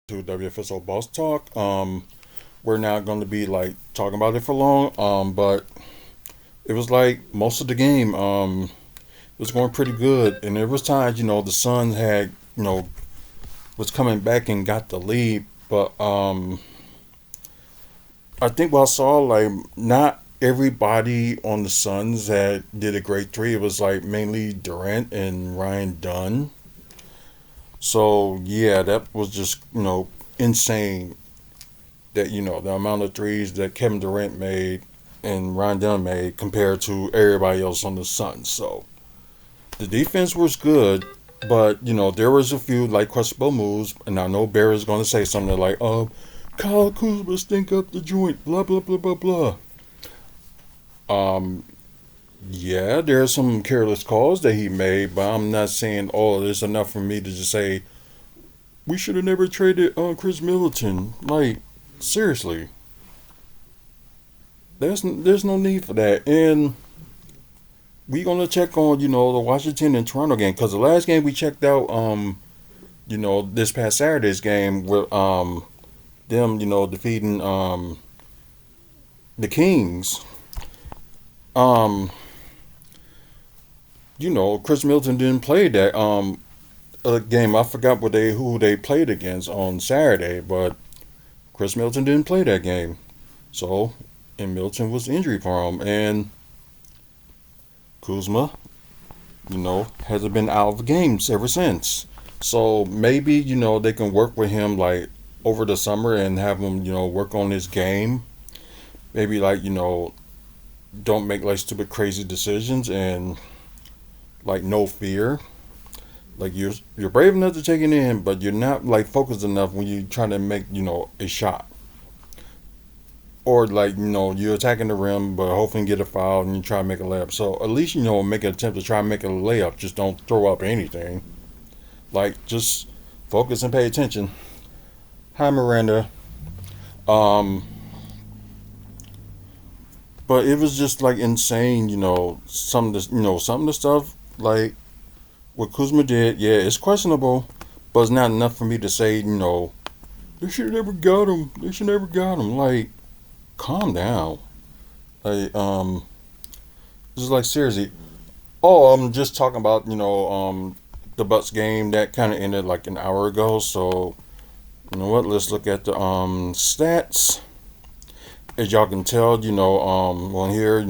to WFSO Boss Talk. We're not going to be like talking about it for long. But it was like most of the game. It was going pretty good, and there was times the Suns had was coming back and got the lead, but I think what I saw like not everybody on the Suns had did a great three. It was like mainly Durant and Ryan Dunn. So yeah, that was just insane that the amount of threes that Kevin Durant made and Ryan Dunn made compared to everybody else on the Suns. So the defense was good, but there was a few like questionable moves, and I know Barry's going to say something like, Kyle Kuzma stink up the joint, blah blah blah blah blah." Um, yeah, there are some careless calls that he made, but I'm not saying there's enough for me to just say we should have never traded Chris Middleton. Like seriously, there's no need for that, and we gonna check on the Washington and Toronto game because the last game we checked out this past Saturday's game with them defeating the Kings. um Chris Middleton didn't play that game. I forgot who they played against on Saturday, but Chris Middleton didn't play that game. So, and Middleton was injury prone, and Kuzma, hasn't been out of games ever since. So maybe they can work with him like over the summer and have him work on his game. Maybe like don't make like stupid crazy decisions and like no fear. Like you're brave enough to take it in, but you're not like focused enough when you try to make a shot, or like you're attacking the rim, but hoping to get a foul and you try to make a layup. So at least make an attempt to try and make a layup. Just don't throw up anything. Like just focus and pay attention. Hi Miranda. Um, but it was just like insane. Some of the some of the stuff like what Kuzma did. Yeah, it's questionable, but it's not enough for me to say they should have never got him. They should never got him. Like calm down. Like this is like seriously. Oh, I'm just talking about the Bucks game that kind of ended like an hour ago. So you know what? Let's look at the stats. As y'all can tell, on here,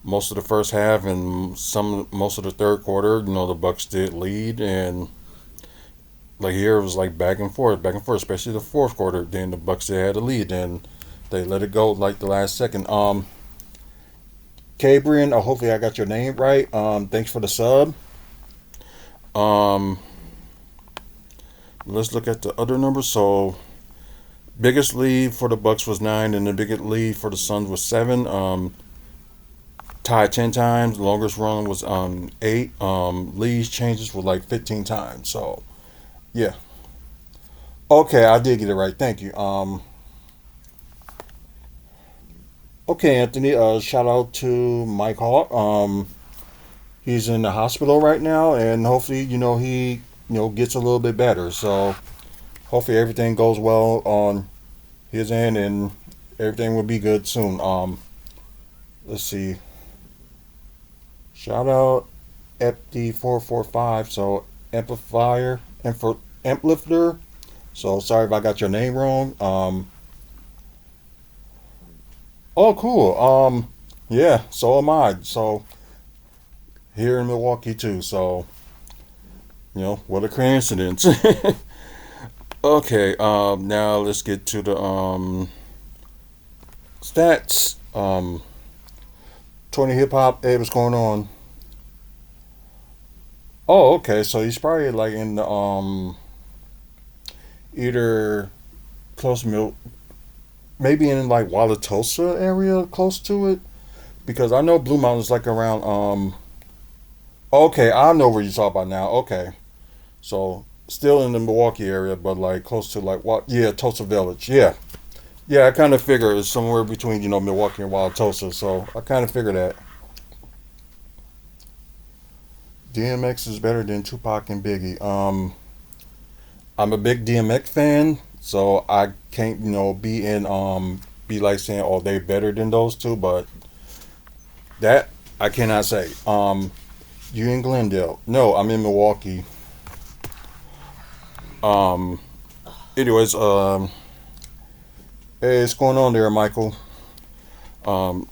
most of the first half and most of the third quarter, the Bucks did lead, and like here it was like back and forth, especially the fourth quarter. Then the Bucks they had a lead, and they let it go like the last second. Cabrian, hopefully I got your name right. Thanks for the sub. Um, let's look at the other numbers. So biggest lead for the Bucks was 9, and the biggest lead for the Suns was 7. Tied 10 times. The longest run was 8. Leads changes were like 15 times. So yeah. Okay, I did get it right. Thank you. Okay, Anthony. Shout out to Mike Hawk. He's in the hospital right now, and hopefully, he gets a little bit better. So hopefully everything goes well on his end, and everything will be good soon. Let's see. Shout out FD445. So amplifier, amplifter. So sorry if I got your name wrong. Oh, cool. Yeah. So am I. So here in Milwaukee too. So what a coincidence. Okay. Now let's get to the stats. 20 hip hop. Hey, what's going on? Oh, okay. So he's probably like in the either close milk, maybe in like Wauwatosa area, close to it, because I know Blue Mountain's like around. Okay, I know where you're talking about now. Okay, so still in the Milwaukee area, but like close to like what? Yeah, Tulsa Village. Yeah, yeah. I kind of figure it's somewhere between Milwaukee and Wauwatosa. So I kind of figure that DMX is better than Tupac and Biggie. I'm a big DMX fan, so I can't, be like saying, oh, they're better than those two, but that I cannot say. You in Glendale? No, I'm in Milwaukee. Um, anyways, hey, what's going on there, Michael? Um,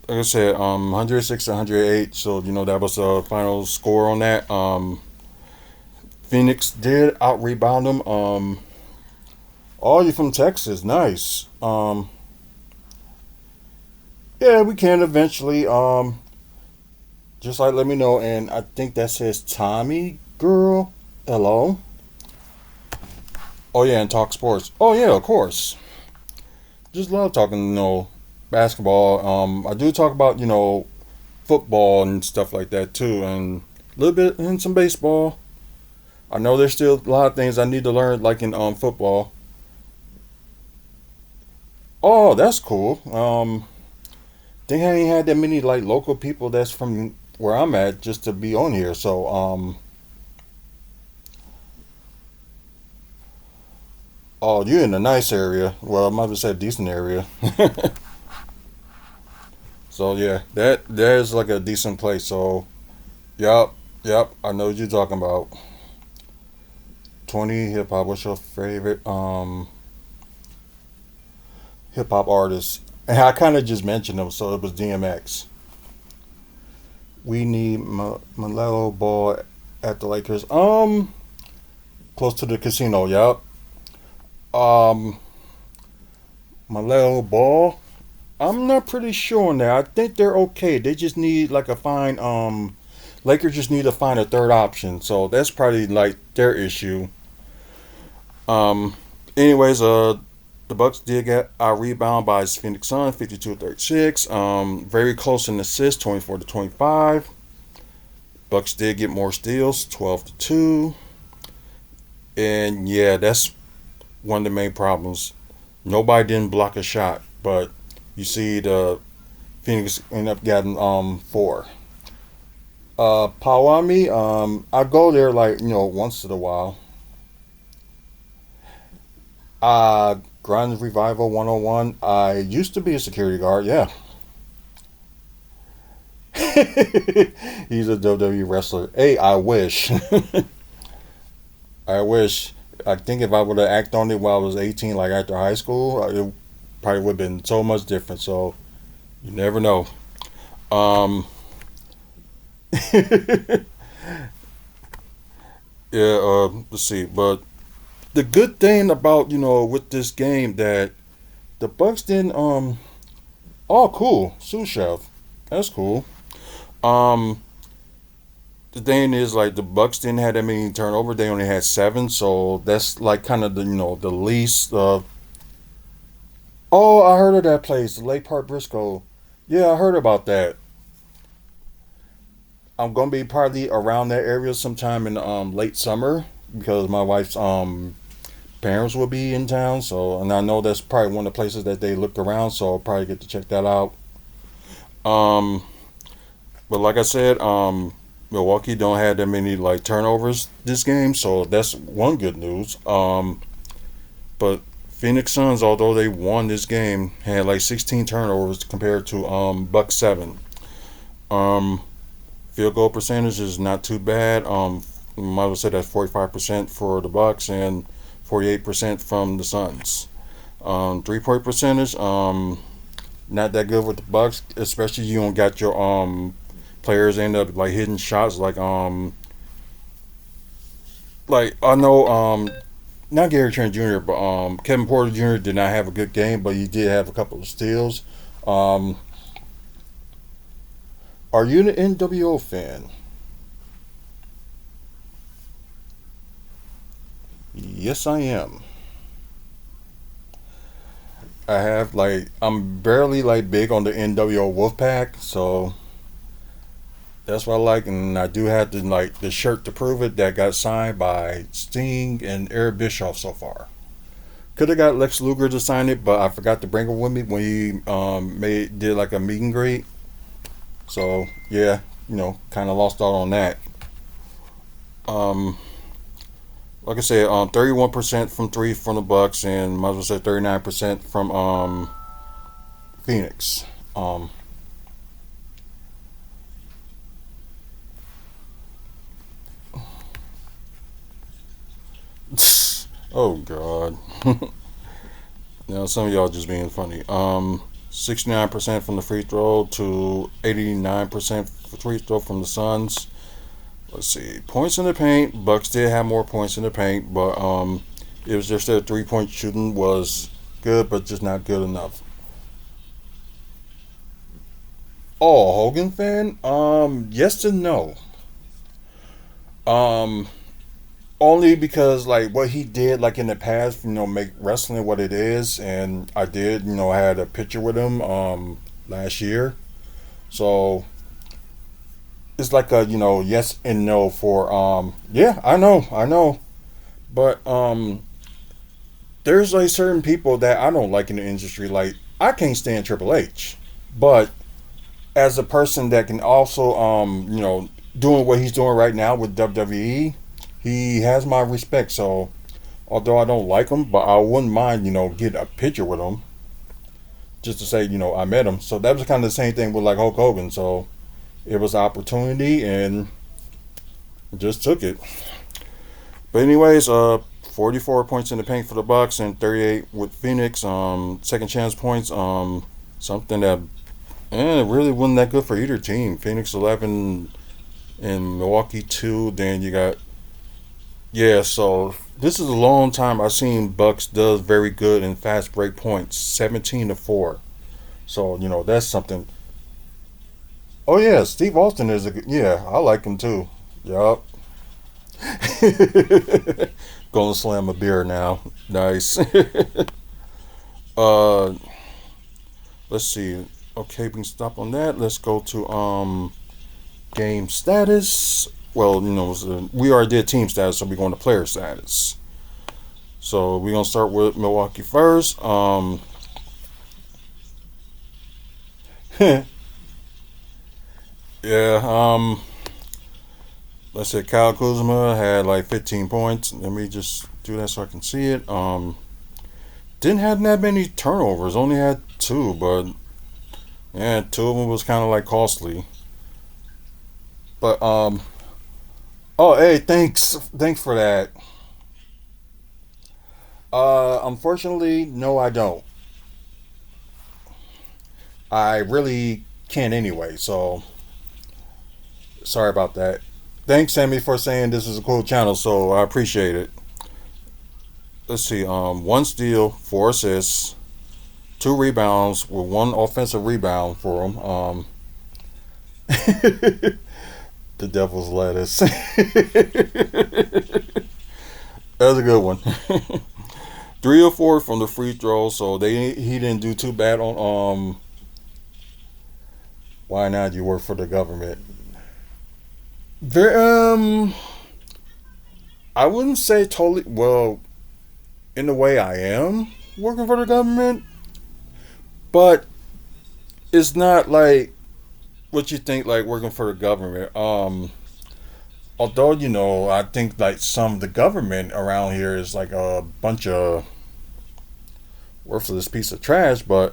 like I said, 106 to 108. So that was the final score on that. Phoenix did out rebound them. Oh, you from Texas? Nice. Yeah, we can eventually. Just like let me know, and I think that says Tommy girl. Hello. Oh yeah, and talk sports. Oh yeah, of course. Just love talking, basketball. I do talk about football and stuff like that too, and a little bit in some baseball. I know there's still a lot of things I need to learn, like in football. Oh, that's cool. They ain't had that many like local people that's from where I'm at just to be on here. So oh, you're in a nice area. Well, I might have said decent area. So yeah, there's like a decent place. So yep, yep, I know what you're talking about. 20 hip hop. What's your favorite hip hop artist? And I kind of just mentioned them, so it was DMX. We need Malelo Ball at the Lakers. Close to the casino. Yep. Um, Malelo Ball. I'm not pretty sure on that. I think they're okay. They just need like a fine. Lakers just need to find a third option. So that's probably like their issue. Um. Anyways, the Bucks did get a rebound by Phoenix Suns, 52-36. Very close in assists, 24-25. Bucks did get more steals, 12-2. And yeah, that's one of the main problems. Nobody didn't block a shot, but you see the Phoenix ended up getting four. Pawami, I go there like once in a while. Grand Revival 101. I used to be a security guard. Yeah. He's a WWE wrestler. Hey, I wish. I wish. I think if I would have acted on it while I was 18, like after high school, it probably would have been so much different. So you never know. Um, yeah. Let's see. But the good thing about with this game that the Bucks didn't. Oh, cool. Sous chef. That's cool. Um, the thing is, like, the Bucks didn't have that many turnovers. They only had seven, so that's like kind of the the least. Oh, I heard of that place, the Lake Park Briscoe. Yeah, I heard about that. I'm gonna be probably around that area sometime in late summer because my wife's parents will be in town. So, and I know that's probably one of the places that they looked around. So I'll probably get to check that out. Um, but like I said, Milwaukee don't have that many like turnovers this game, so that's one good news. But Phoenix Suns, although they won this game, had like 16 turnovers compared to Buck 7. Um, Field goal percentage is not too bad. Might as well say that's 45% for the Bucks and 48% from the Suns. 3-point percentage, not that good with the Bucks, especially you don't got your players end up like hitting shots like I know not Gary Trent Jr. but Kevin Porter Jr. did not have a good game, but he did have a couple of steals. Um, are you an NWO fan? Yes, I am. I have like I'm barely like big on the NWO Wolfpack, so that's what I like, and I do have the shirt to prove it that got signed by Sting and Eric Bischoff so far. Could have got Lex Luger to sign it, but I forgot to bring it with me when he made did like a meet and greet. So yeah, kind of lost out on that. Um, Like I said, 31% from three from the Bucks, and might as well say 39% from Phoenix. Um, oh God. Now some of y'all just being funny. 69% from the free throw to 89% free throw from the Suns. Let's see. Points in the paint. Bucks did have more points in the paint, but it was just their 3-point shooting was good, but just not good enough. Oh, Hogan fan? Yes and no. Um, Only because like what he did like in the past, make wrestling what it is, and I did, I had a picture with him last year, so it's like a yes and no for yeah, I know, but there's like certain people that I don't like in the industry. Like I can't stand Triple H, but as a person that can also doing what he's doing right now with WWE, he has my respect. So although I don't like him, but I wouldn't mind get a picture with him just to say I met him. So that was kind of the same thing with like Hulk Hogan. So it was an opportunity and just took it. But anyways, 44 points in the paint for the Bucks and 38 with Phoenix. Second chance points. Something that it really wasn't that good for either team. Phoenix 11 and Milwaukee 2. Then you got yeah. So this is a long time I've seen Bucks does very good in fast break points. 17-4. So that's something. Oh yeah, Steve Austin is a yeah. I like him too. Yup. Gonna slam a beer now. Nice. uh, let's see. Okay, we can stop on that. Let's go to game status. Well, we already did team status, so we're going to player status. So we're gonna start with Milwaukee first. Yeah. Let's say Kyle Kuzma had like 15 points. Let me just do that so I can see it. Didn't have that many turnovers. Only had two, but yeah, two of them was kind of like costly. But oh hey, thanks for that. Unfortunately, no, I don't. I really can't anyway. So sorry about that. Thanks, Sammy, for saying this is a cool channel. So I appreciate it. Let's see. One steal, four assists, two rebounds with one offensive rebound for him. The Devil's lettuce. That was a good one. 3 or 4 from the free throw, so he didn't do too bad on why not you work for the government. Very I wouldn't say totally well in a way I am working for the government, but it's not like what you think like working for the government. Although I think like some of the government around here is like a bunch of worthless piece of trash, but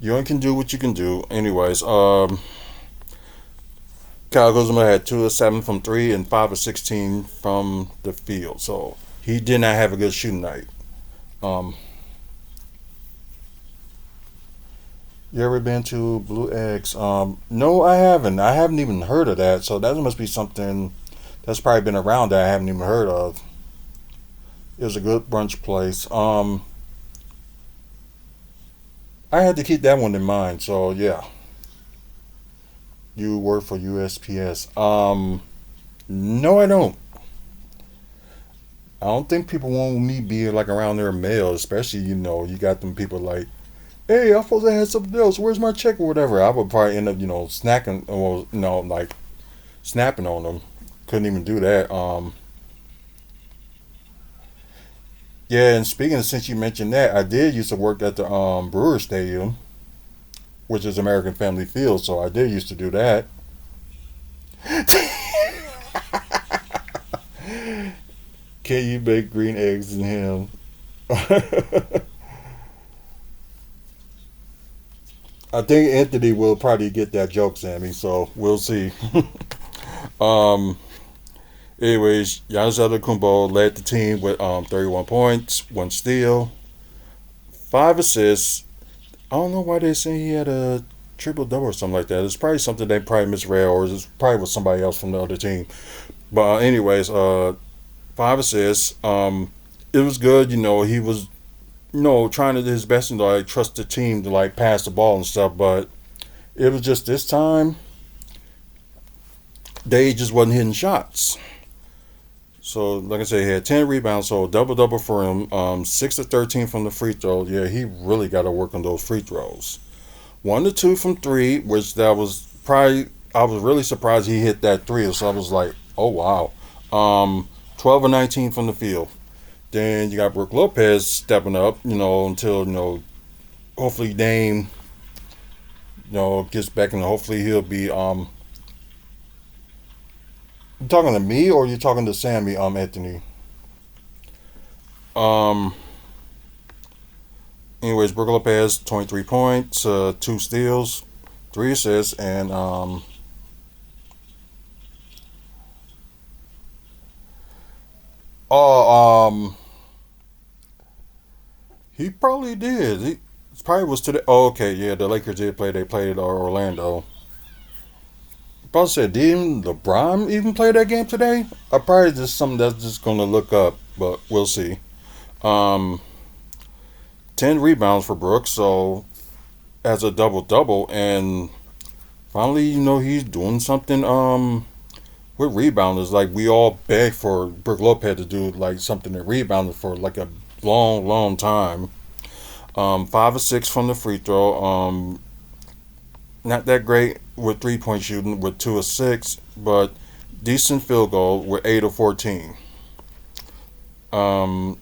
you can do what you can do. Anyways, Kyle Kuzma had 2 of 7 from three and 5 of 16 from the field, so he did not have a good shooting night. Um, you ever been to Blue Eggs? No, I haven't. I haven't even heard of that, so that must be something that's probably been around that I haven't even heard of. It was a good brunch place. I had to keep that one in mind. So yeah, you work for USPS. No, I don't. I don't think people want me being like around their mail, especially you got them people like, hey, I'm supposed to have something else. Where's my check or whatever? I would probably end up snacking or like snapping on them. Couldn't even do that. Yeah, and speaking of, since you mentioned that, I did used to work at the Brewer Stadium, which is American Family Field, so I did used to do that. Can you make green eggs and ham? I think Anthony will probably get that joke, Sammy. So we'll see. um. Anyways, Giannis Antetokounmpo led the team with 31 points, one steal, five assists. I don't know why they say he had a triple double or something like that. It's probably something they probably misread, or it's probably with somebody else from the other team. But anyways, five assists. It was good. He was trying to do his best and like trust the team to like pass the ball and stuff. But it was just this time they just wasn't hitting shots. So, like I said, he had 10 rebounds, so double double for him. 6 to 13 from the free throw. Yeah, he really got to work on those free throws. 1 to 2 from three, which that was probably, I was really surprised he hit that three. So I was like, oh wow. 12 or 19 from the field. Then you got Brook Lopez stepping up, until, hopefully Dame, gets back and hopefully he'll be, you talking to me or you talking to Sammy, Anthony? Um, Anyways, Brook Lopez, 23 points, two steals, three assists, and oh, he probably did. He probably was today. Oh, okay, yeah, the Lakers did play. They played Orlando. Probably said, didn't LeBron even play that game today? I probably just something that's just gonna look up, but we'll see. Um, 10 rebounds for Brooks, so as a double double, and finally, he's doing something. With rebounders, like we all beg for Brook Lopez to do like something that rebounded for like a long, long time. 5 or 6 from the free throw. Not that great with 3 point shooting with 2 or 6, but decent field goal with 8 or 14. Ryan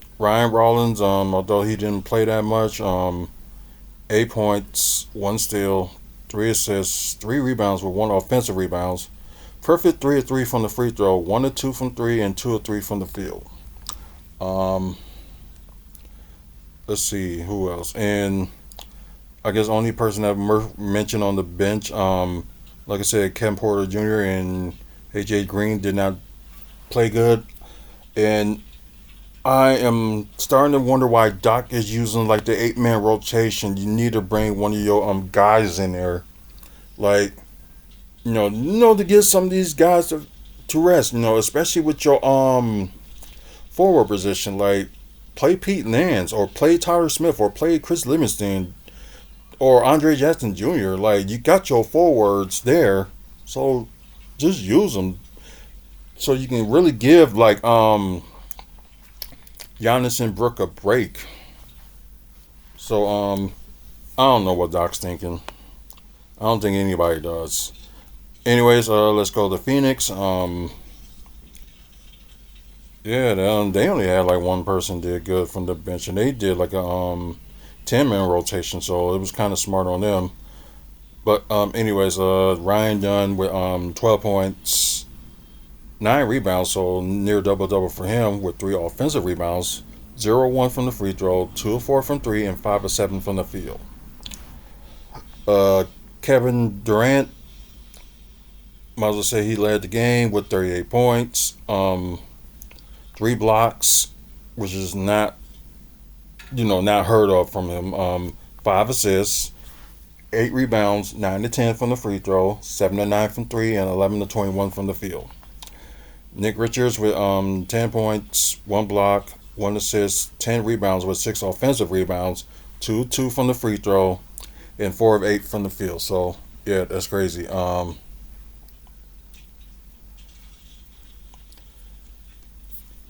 Rollins, although he didn't play that much, 8 points, one steal, three assists, three rebounds with one offensive rebounds. Perfect 3 or 3 from the free throw, 1 or 2 from three, and 2 or 3 from the field. Um, let's see who else. And I guess only person I've mentioned on the bench, like I said, Kevin Porter Jr. and AJ Green did not play good, and I am starting to wonder why Doc is using like the 8 man rotation. You need to bring one of your guys in there, like to get some of these guys to rest. Especially with your forward position, like play Pete Nance or play Tyler Smith or play Chris Livingston or Andre Jackson Jr. Like you got your forwards there, so just use them so you can really give like Giannis and Brook a break. So I don't know what Doc's thinking. I don't think anybody does. Anyways, let's go to Phoenix. Yeah, they only had like one person did good from the bench, and they did like a 10 man rotation, so it was kind of smart on them. But anyways, Ryan Dunn with 12 points, 9 rebounds, so near double double for him with 3 offensive rebounds, 0 or 1 from the free throw, 2 or 4 from three, and 5 or 7 from the field. Uh, Kevin Durant, might as well say he led the game with 38 points, 3 blocks, which is not not heard of from him. 5 assists, 8 rebounds, 9 to 10 from the free throw, 7 to 9 from three, and 11 to 21 from the field. Nick Richards with 10 points, 1 block, 1 assist, 10 rebounds with 6 offensive rebounds, 2 from the free throw, and 4 of 8 from the field. So yeah, that's crazy. Um,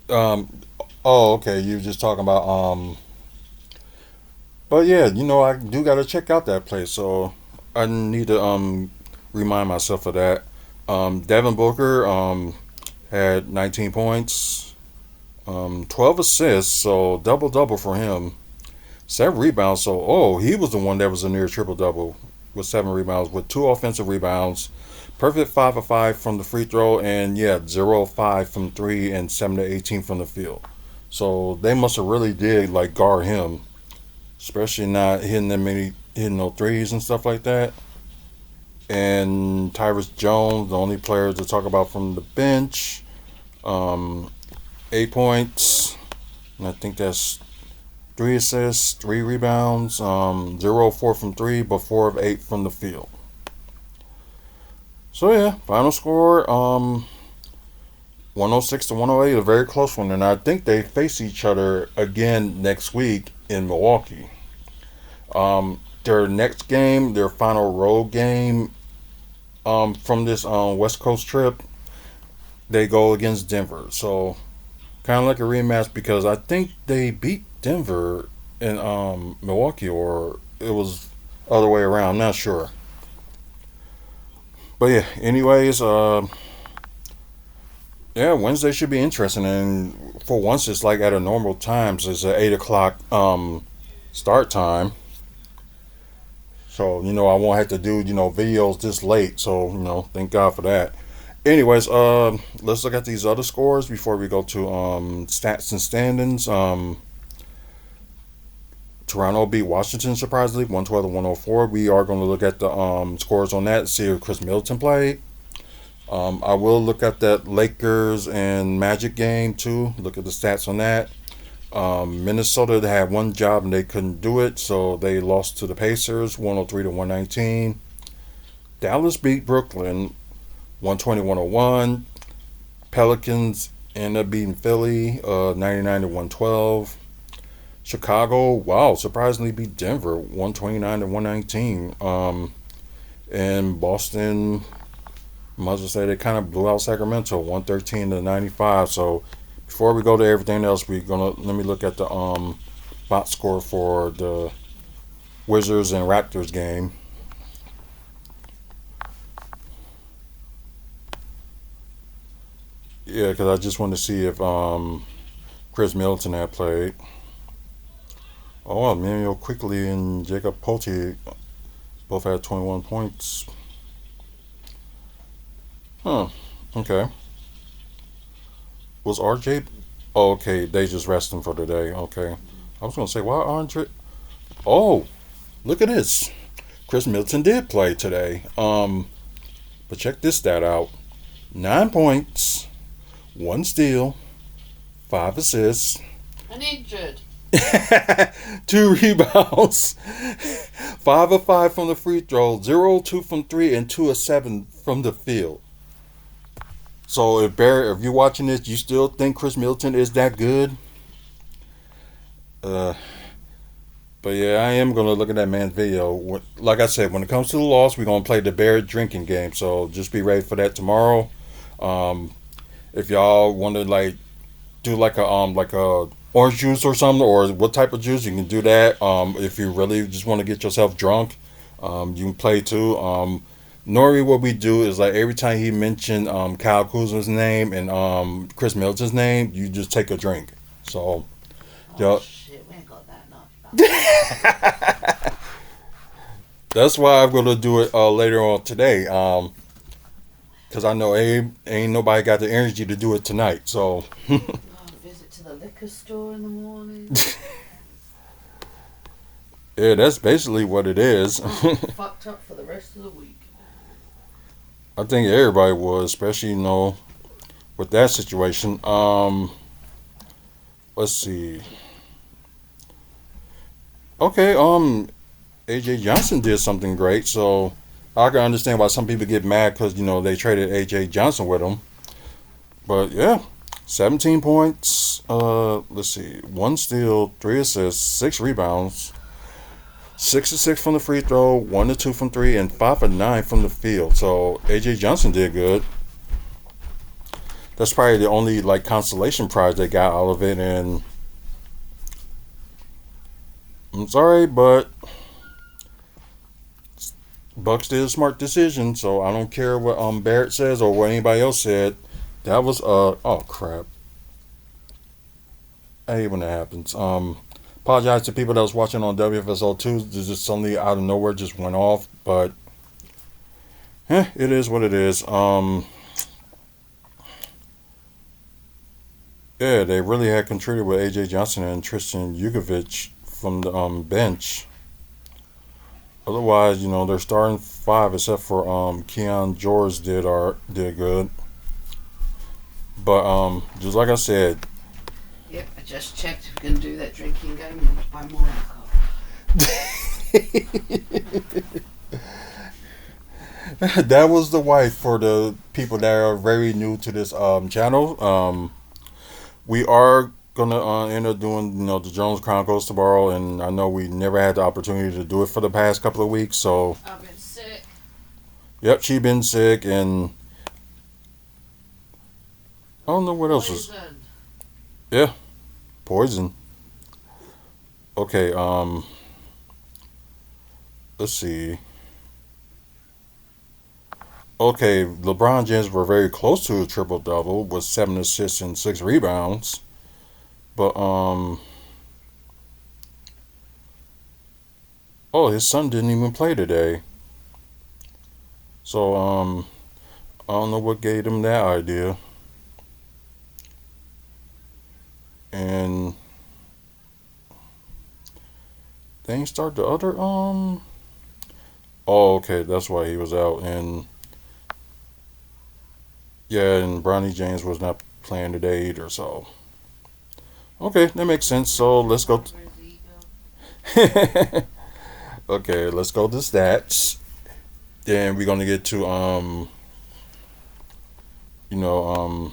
oh, okay. You were just talking about but yeah, I do gotta check out that place. So I need to remind myself of that. Devin Booker had 19 points, 12 assists, so double double for him. 7 rebounds. So he was the one that was a near triple double with 7 rebounds with 2 offensive rebounds. perfect 5 of 5 from the free throw, and yeah, 0 of 5 from three, and 7 to 18 from the field. So they must have really did like guard him, especially not hitting that many hitting no threes and stuff like that. And Tyrus Jones, the only player to talk about from the bench, um, 8 points, and I think that's 3 assists, 3 rebounds, 0 of 4 from three, but 4 of 8 from the field. So yeah, final score 106 to 108, a very close one, and I think they face each other again next week in Milwaukee. Their next game, their final road game from this West Coast trip, they go against Denver. So kind of like a rematch because I think they beat Denver in Milwaukee, or it was other way around. I'm not sure. But yeah, anyways, yeah, Wednesday should be interesting, and for once, it's like at a normal time. So it's at 8 o'clock start time. So I won't have to do videos this late. So thank God for that. Anyways, let's look at these other scores before we go to stats and standings. Toronto beat Washington surprisingly, 112 to 104. We are going to look at the scores on that, see if Chris Middleton played. I will look at that Lakers and Magic game too. Look at the stats on that. Minnesota, they had one job and they couldn't do it, so they lost to the Pacers, 103 to 119. Dallas beat Brooklyn, 120-101. Pelicans ended up beating Philly, 99 to 112. Chicago, wow, surprisingly beat Denver, 129 to 119. And Boston, might as well say they kind of blew out Sacramento, 113 to 95. So before we go to everything else, let me look at the box score for the Wizards and Raptors game. Yeah, because I just wanted to see if Chris Middleton had played. Oh, Emmanuel Quickly and Jacob Polti both had 21 points. Huh. Okay. Was RJ? Oh, okay. They just resting for today. Okay. I was gonna say why Andre. Oh, look at this. Chris Middleton did play today. But check this stat out. 9 points, 1 steal, 5 assists. Uninjured. 2 rebounds, 5 of 5 from the free throw, 0 of 2 from three, and 2 of 7 from the field. So if Barry, if you're watching this, you still think Chris Middleton is that good? Uh, but yeah, I am gonna look at that man's video. Like I said, when it comes to the loss, we're gonna play the Barrett drinking game. So just be ready for that tomorrow. Um, if y'all want to do like a orange juice or something, or what type of juice, you can do that. If you really just want to get yourself drunk, you can play too. Normally, what we do is like every time he mentioned Kyle Kuzma's name and Chris Middleton's name, you just take a drink. So, Oh shit, we ain't got that enough. that's why I'm gonna do it later on today. Cause I know ain't nobody got the energy to do it tonight. So. Oh, visit to the liquor store in the morning. Yeah, that's basically what it is. Fucked up for the rest of the week. I think everybody was, especially with that situation. Let's see. Okay, AJ Johnson did something great, so I can understand why some people get mad because they traded AJ Johnson with him. But yeah, 17 points. Let's see, 1 steal, 3 assists, 6 rebounds, 6 of 6 from the free throw, 1 of 2 from three, and 5 of 9 from the field. So AJ Johnson did good. That's probably the only consolation prize they got out of it, and I'm sorry, but Bucks did a smart decision. So I don't care what Barrett says or what anybody else said. That was oh crap. I hate when that happens. Apologize to people that was watching on WFSO 2. This just suddenly out of nowhere just went off. But It is what it is. Yeah, they really had contributed with AJ Johnson and Tristan Jugovic from the bench. Otherwise, they're starting five except for Keon George did good. But just like I said, Yep, I just checked. If we're going to do that drinking game, we need to buy more alcohol. that was the wife for the people that are very new to this channel. We are gonna end up doing the Jones Chronicles tomorrow, and I know we never had the opportunity to do it for the past couple of weeks. So, I've been sick. yep, she been sick, and I don't know what else is. Poison. Yeah, poison. Okay, let's see. Okay, LeBron James were very close to a triple double with 7 assists and 6 rebounds, but oh, his son didn't even play today. So I don't know what gave him that idea. And then he start the other oh, okay, that's why he was out. And yeah, and Bronny James was not playing today either. So okay, that makes sense. So let's go. Okay, let's go to stats. Then we're gonna get to you know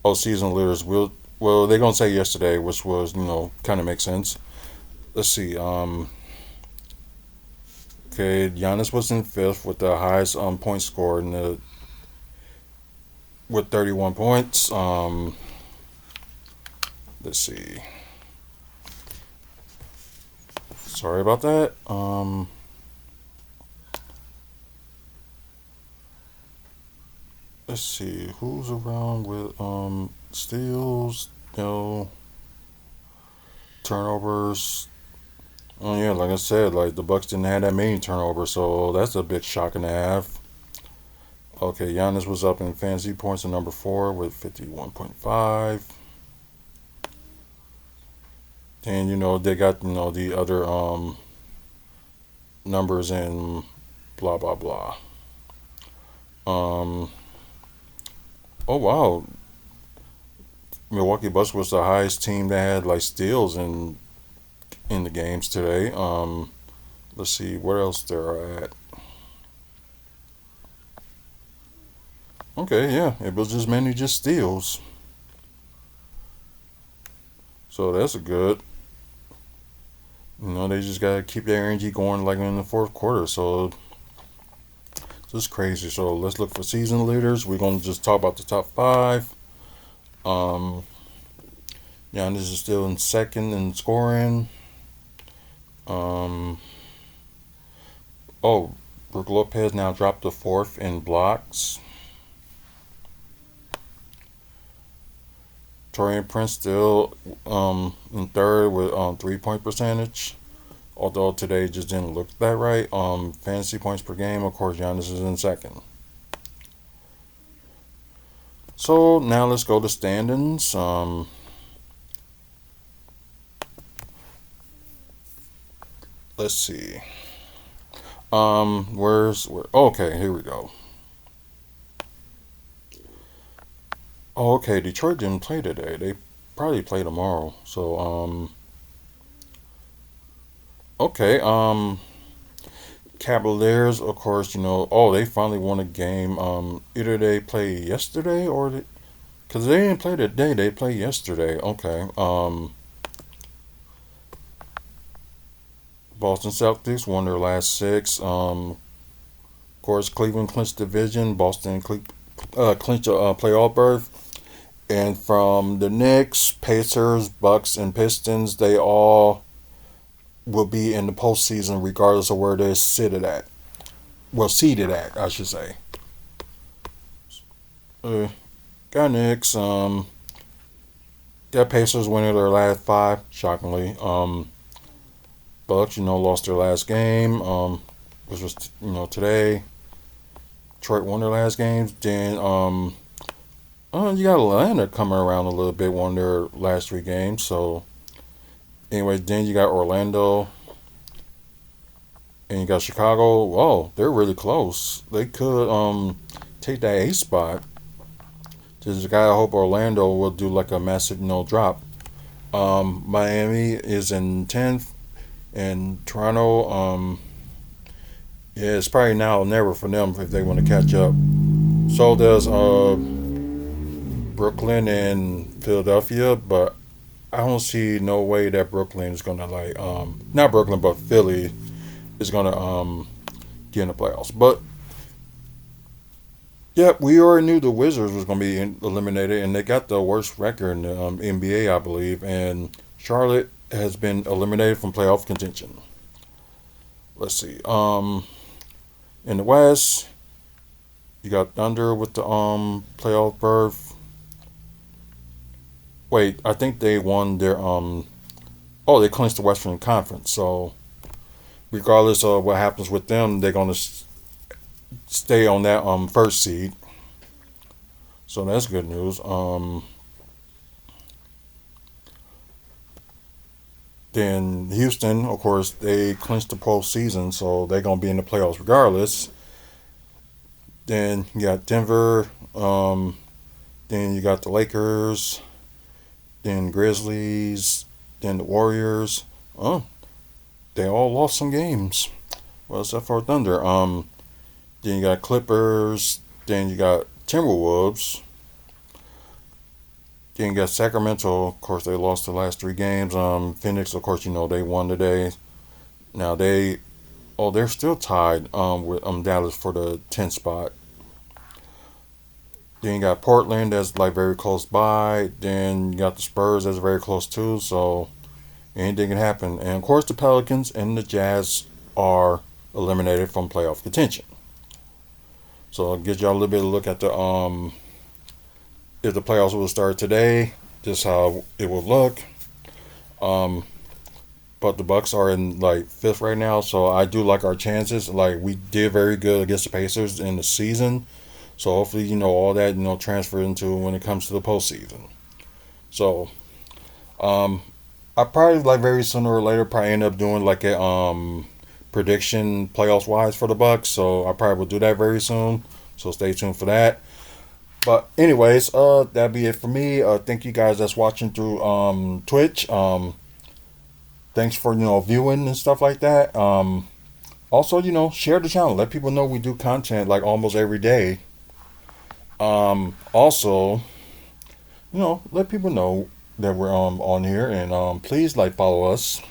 oh, season leaders. Well, they're gonna say yesterday, which was kind of makes sense. Let's see. Okay, Giannis was in fifth with the highest point score with 31 points. Let's see. Sorry about that. Let's see who's around with steals, turnovers. Oh yeah, like I said, like the Bucks didn't have that many turnovers, so that's a big shock and a half. Okay, Giannis was up in fantasy points at number 4 with 51.5. And they got the other numbers and blah blah blah. Um oh wow, Milwaukee Bucks was the highest team that had like steals in the games today. Let's see where else they're at. Okay, yeah, it was just mainly just steals. So that's a good. They just gotta keep their energy going like in the fourth quarter. So just crazy. So let's look for season leaders. We're gonna just talk about the top 5. Um, Giannis is still in second in scoring. Um, oh, Brook Lopez now dropped to 4th in blocks. Torian Prince still in 3rd with 3-point percentage. Although today just didn't look that right. Fantasy points per game, of course, Giannis is in 2nd. So now let's go to standings. Let's see. Where? Okay, here we go. Oh, okay. Detroit didn't play today. They probably play tomorrow. So okay. Cavaliers, of course. Oh, they finally won a game. Either they played yesterday or because they didn't play today. They played yesterday. Okay. Boston Celtics won their last 6. Of course, Cleveland clinched division. Boston clinched a playoff berth. And from the Knicks, Pacers, Bucks, and Pistons, they all will be in the postseason regardless of where they're seated at. Well, seated at, I should say. Got Knicks. Got Pacers winning their last 5, shockingly. Bucks, lost their last game, which was today. Detroit won their last games. Then you got Atlanta coming around a little bit, won their last 3 games. So anyway, then you got Orlando and you got Chicago. Whoa, they're really close. They could take that 8 spot. Just gotta hope Orlando will do like a massive drop. Miami is in 10th, and Toronto. Yeah, it's probably now or never for them if they want to catch up. So does Brooklyn and Philadelphia, but I don't see no way that Brooklyn is gonna like not Brooklyn but Philly is gonna get in the playoffs. But yeah, we already knew the Wizards was gonna be eliminated, and they got the worst record in the NBA, I believe. And Charlotte has been eliminated from playoff contention. Let's see. In the West, you got Thunder with the playoff berth. Wait, I think they won their oh, they clinched the Western Conference. So regardless of what happens with them, they're gonna stay on that first seed. So that's good news. Then Houston, of course, they clinched the postseason, so they're gonna be in the playoffs regardless. Then you got Denver. Then you got the Lakers. Then Grizzlies. Then the Warriors. Oh, they all lost some games. Well, except for Thunder. Then you got Clippers. Then you got Timberwolves. Then you got Sacramento. Of course, they lost the last 3 games. Phoenix, of course, they won today. Now they're still tied with Dallas for the 10th spot. Then you got Portland that's like very close by. Then you got the Spurs that's very close too. So anything can happen. And of course, the Pelicans and the Jazz are eliminated from playoff contention. So I'll get y'all a little bit of a look at the if the playoffs will start today, just how it will look. But the Bucks are in like 5th right now, so I do like our chances. Like we did very good against the Pacers in the season, so hopefully all that transfer into when it comes to the postseason. So I probably like very sooner or later probably end up doing like a prediction playoffs wise for the Bucks. So I probably will do that very soon. So stay tuned for that. But anyways, that'd be it for me. Thank you guys that's watching through Twitch. Thanks for viewing and stuff like that. Also, share the channel. Let people know we do content like almost every day. Also, let people know that we're on here, and please like follow us.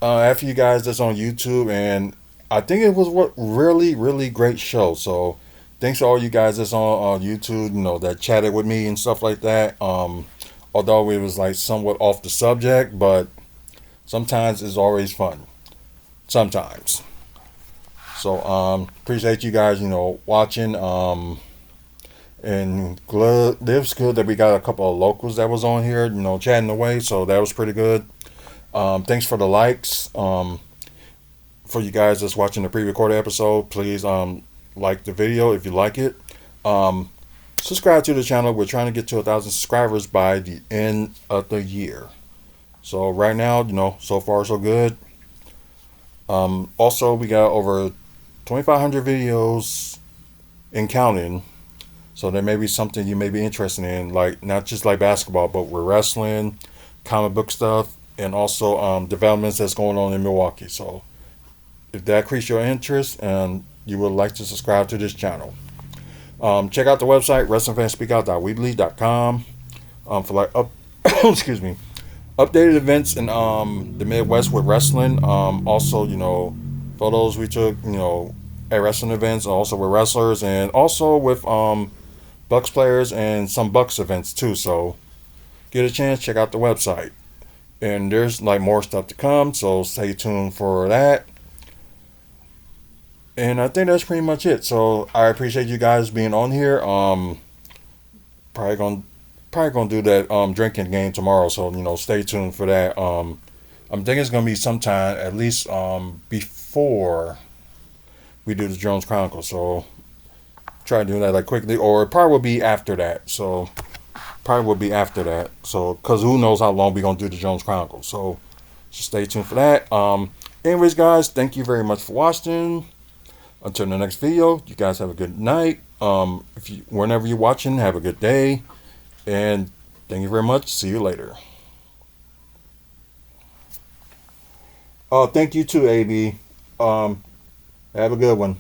After you guys that's on YouTube, and I think it was what really great show. So thanks to all you guys that's on YouTube, that chatted with me and stuff like that. Although it was like somewhat off the subject, but sometimes it's always fun. Sometimes. So appreciate you guys, watching. And it was good that we got a couple of locals that was on here, chatting away. So that was pretty good. Thanks for the likes. For you guys that's watching the pre-recorded episode, please like the video if you like it. Subscribe to the channel. We're trying to get to 1,000 subscribers by the end of the year. So right now, so far so good. Also, we got over 2,500 videos and counting. So there may be something you may be interested in, like not just like basketball, but with wrestling, comic book stuff, and also developments that's going on in Milwaukee. So if that creates your interest and you would like to subscribe to this channel, check out the website wrestlingfanspeakout.weebly.com for like excuse me, updated events in the Midwest with wrestling. Also, photos we took, at wrestling events, also with wrestlers, and also with Bucks players and some Bucks events too. So get a chance, check out the website. And there's like more stuff to come, so stay tuned for that. And I think that's pretty much it. So I appreciate you guys being on here. Probably gonna do that drinking game tomorrow. So stay tuned for that. I'm thinking it's gonna be sometime at least before we do the Jones Chronicle. So try doing that like quickly, or it probably will be after that. So probably will be after that. So because who knows how long we're gonna do the Jones Chronicles. So just stay tuned for that. Anyways, guys, thank you very much for watching. Until the next video, you guys have a good night. If you whenever you're watching, have a good day, and thank you very much. See you later. Oh, thank you too, AB. Have a good one.